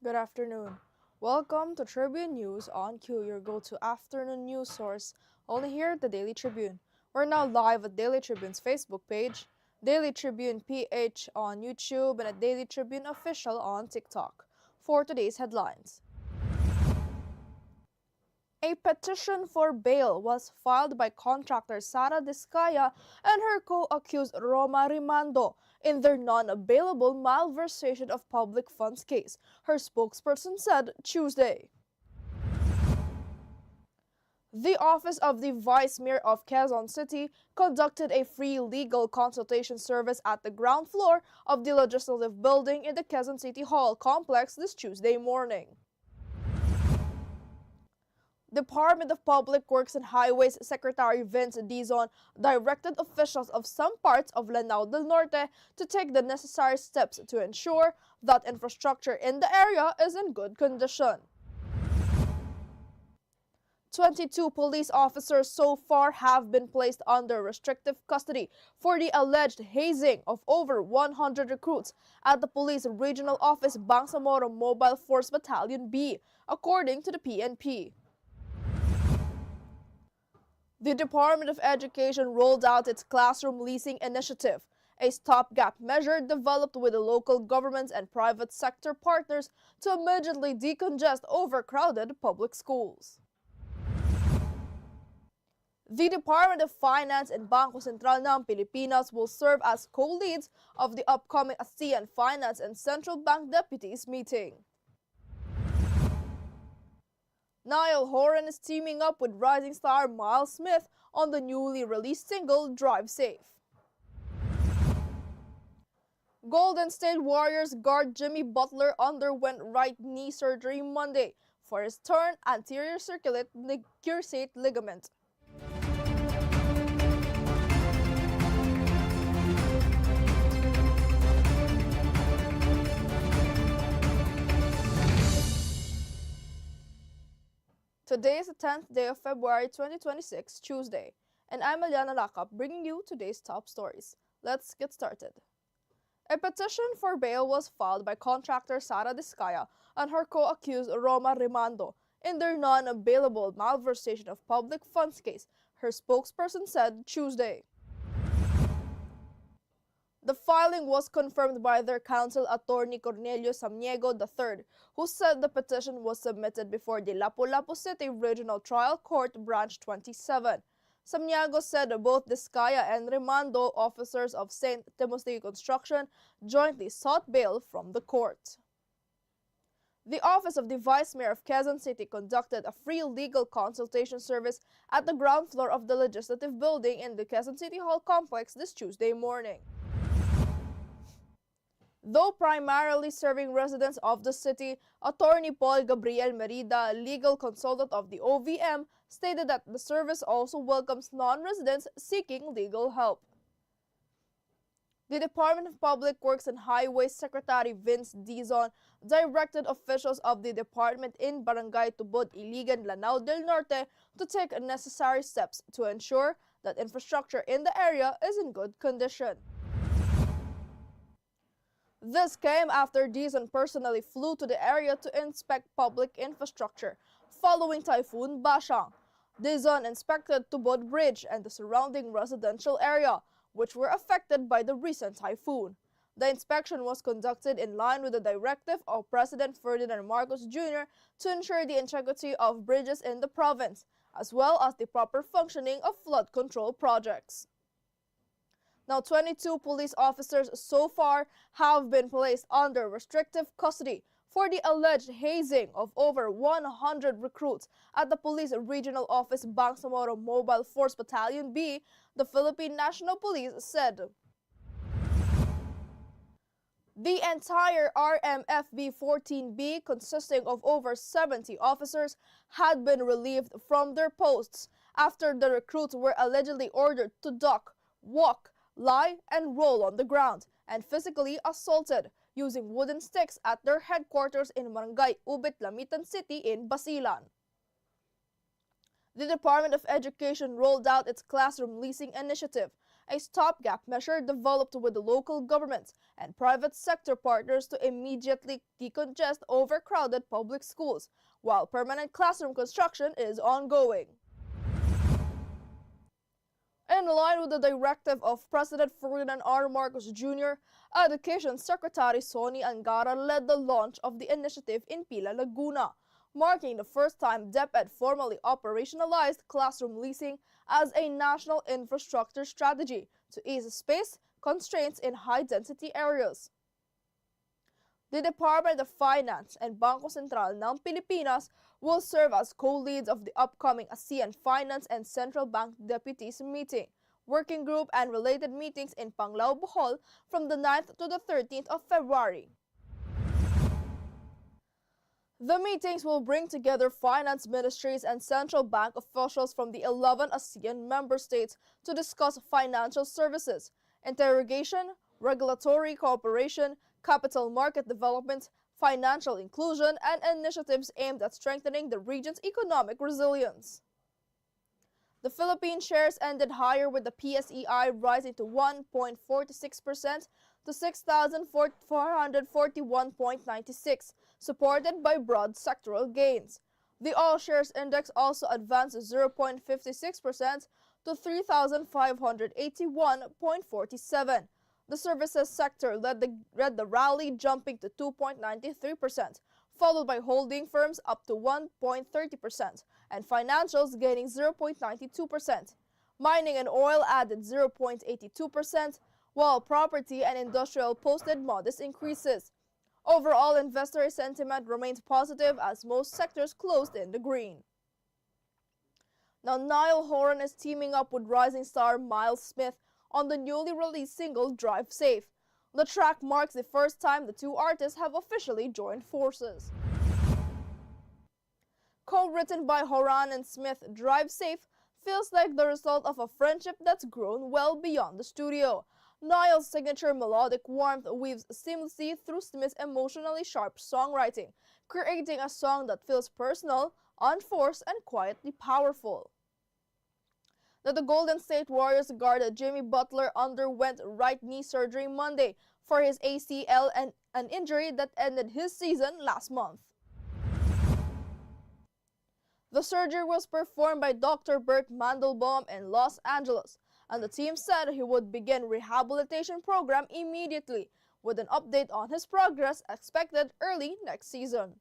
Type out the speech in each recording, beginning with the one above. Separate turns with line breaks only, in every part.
Good afternoon. Welcome to Tribune News on Q, your go-to afternoon news source, only here at the Daily Tribune. We're now live at Daily Tribune's Facebook page, Daily Tribune PH on YouTube, and at Daily Tribune Official on TikTok. For today's headlines. A petition for bail was filed by contractor Sara Discaya and her co-accused Roma Rimando in their non-available malversation of public funds case, her spokesperson said Tuesday. The Office of the Vice Mayor of Quezon City conducted a free legal consultation service at the ground floor of the Legislative Building in the Quezon City Hall complex this Tuesday morning. Department of Public Works and Highways Secretary Vince Dizon directed officials of some parts of Lanao del Norte to take the necessary steps to ensure that infrastructure in the area is in good condition. 22 police officers so far have been placed under restrictive custody for the alleged hazing of over 100 recruits at the Police Regional Office Bangsamoro Mobile Force Battalion B, according to the PNP. The Department of Education rolled out its classroom leasing initiative, a stopgap measure developed with the local governments and private sector partners to immediately decongest overcrowded public schools. The Department of Finance and Bangko Sentral ng Pilipinas will serve as co-leads of the upcoming ASEAN Finance and Central Bank Deputies meeting. Niall Horan is teaming up with rising star Miles Smith on the newly released single Drive Safe. Golden State Warriors guard Jimmy Butler underwent right knee surgery Monday for his torn anterior cruciate ligament. Today is the 10th day of February 2026, Tuesday, and I'm Eliana Lacap bringing you today's top stories. Let's get started. A petition for bail was filed by contractor Sara Discaya and her co-accused Roma Rimando in their non-available malversation of public funds case, her spokesperson said Tuesday. The filing was confirmed by their counsel attorney Cornelio Samaniego III, who said the petition was submitted before the Lapu-Lapu City Regional Trial Court Branch 27. Samaniego said both Discaya and Rimando, officers of St. Timothy Construction, jointly sought bail from the court. The Office of the Vice Mayor of Quezon City conducted a free legal consultation service at the ground floor of the Legislative Building in the Quezon City Hall complex this Tuesday morning. Though primarily serving residents of the city, Attorney Paul Gabriel Merida, legal consultant of the OVM, stated that the service also welcomes non-residents seeking legal help. The Department of Public Works and Highways Secretary Vince Dizon directed officials of the department in Barangay Tubod, Iligan, Lanao del Norte to take necessary steps to ensure that infrastructure in the area is in good condition. This came after Dizon personally flew to the area to inspect public infrastructure following Typhoon Bashang. Dizon inspected Tubod Bridge and the surrounding residential area, which were affected by the recent typhoon. The inspection was conducted in line with the directive of President Ferdinand Marcos Jr. to ensure the integrity of bridges in the province, as well as the proper functioning of flood control projects. Now, 22 police officers so far have been placed under restrictive custody for the alleged hazing of over 100 recruits at the Police Regional Office Bangsamoro Mobile Force Battalion B, the Philippine National Police said. The entire RMFB 14B, consisting of over 70 officers, had been relieved from their posts after the recruits were allegedly ordered to duck, walk, lie, and roll on the ground, and physically assaulted using wooden sticks at their headquarters in Barangay Ubit, Lamitan City in Basilan. The Department of Education rolled out its classroom leasing initiative, a stopgap measure developed with the local governments and private sector partners to immediately decongest overcrowded public schools, while permanent classroom construction is ongoing. In line with the directive of President Ferdinand R. Marcos Jr., Education Secretary Sonny Angara led the launch of the initiative in Pila, Laguna, marking the first time DepEd formally operationalized classroom leasing as a national infrastructure strategy to ease space constraints in high-density areas. The Department of Finance and Bangko Sentral ng Pilipinas will serve as co-leads of the upcoming ASEAN Finance and Central Bank Deputies Meeting, Working Group, and related meetings in Panglao, Bohol from the 9th to the 13th of February. The meetings will bring together finance ministries and central bank officials from the 11 ASEAN member states to discuss financial services, interrogation, regulatory cooperation, capital market development, financial inclusion, and initiatives aimed at strengthening the region's economic resilience. The Philippine shares ended higher with the PSEI rising to 1.46% to 6,441.96, supported by broad sectoral gains. The All Shares Index also advanced 0.56% to 3,581.47. The services sector led the rally, jumping to 2.93%, followed by holding firms up to 1.30%, and financials gaining 0.92%. Mining and oil added 0.82%, while property and industrial posted modest increases. Overall, investor sentiment remains positive as most sectors closed in the green. Now, Niall Horan is teaming up with rising star Miles Smith on the newly released single Drive Safe. The track marks the first time the two artists have officially joined forces. Co-written by Horan and Smith, Drive Safe feels like the result of a friendship that's grown well beyond the studio. Niall's signature melodic warmth weaves seamlessly through Smith's emotionally sharp songwriting, creating a song that feels personal, unforced, and quietly powerful. The Golden State Warriors guard Jimmy Butler underwent right knee surgery Monday for his ACL, and an injury that ended his season last month. The surgery was performed by Dr. Bert Mandelbaum in Los Angeles, and the team said he would begin rehabilitation program immediately, with an update on his progress expected early next season.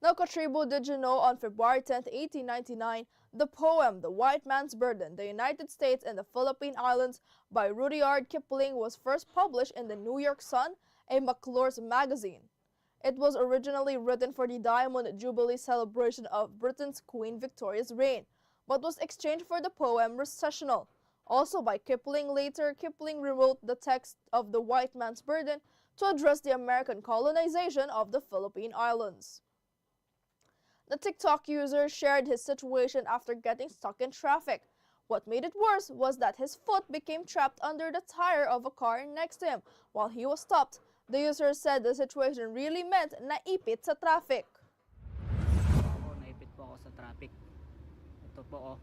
Now, Tribune, did you know on February 10, 1899, the poem The White Man's Burden, The United States and the Philippine Islands by Rudyard Kipling was first published in the New York Sun, a McClure's magazine. It was originally written for the Diamond Jubilee celebration of Britain's Queen Victoria's reign, but was exchanged for the poem Recessional, also by Kipling. Later, Kipling rewrote the text of The White Man's Burden to address the American colonization of the Philippine Islands. The TikTok user shared his situation after getting stuck in traffic. What made it worse was that his foot became trapped under the tire of a car next to him while he was stopped. The user said the situation really meant naipit sa traffic.
Naipit po ako sa traffic. Ito po oh.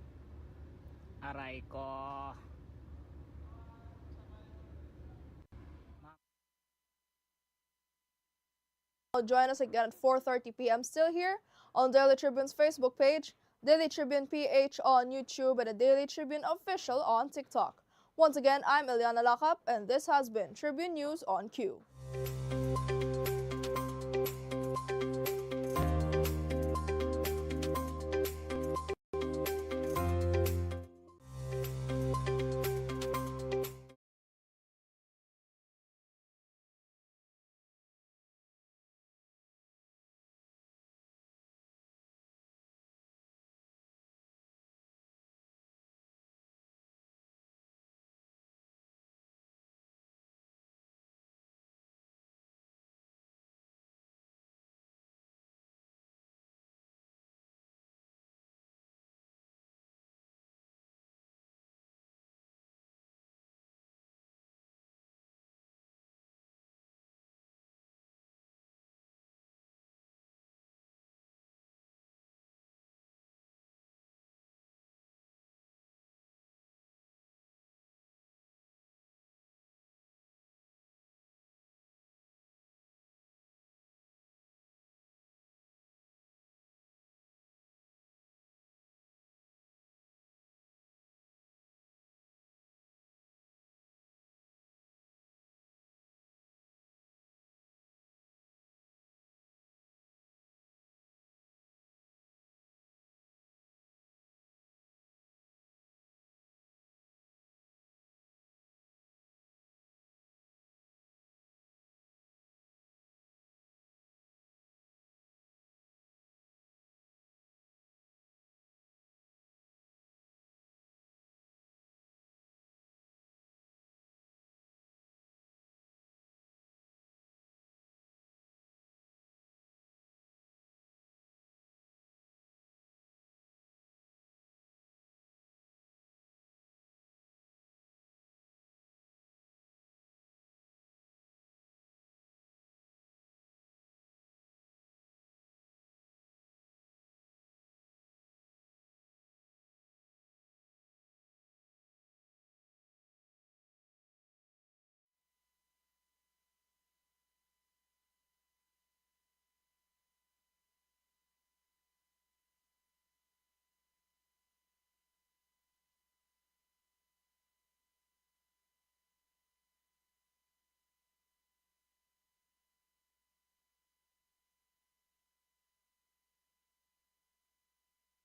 Aray ko.
Join us again at 4:30 p.m. still here on Daily Tribune's Facebook page, Daily Tribune PH on YouTube, and the Daily Tribune Official on TikTok. Once again, I'm Eliana Lacap, and this has been Tribune News on Q.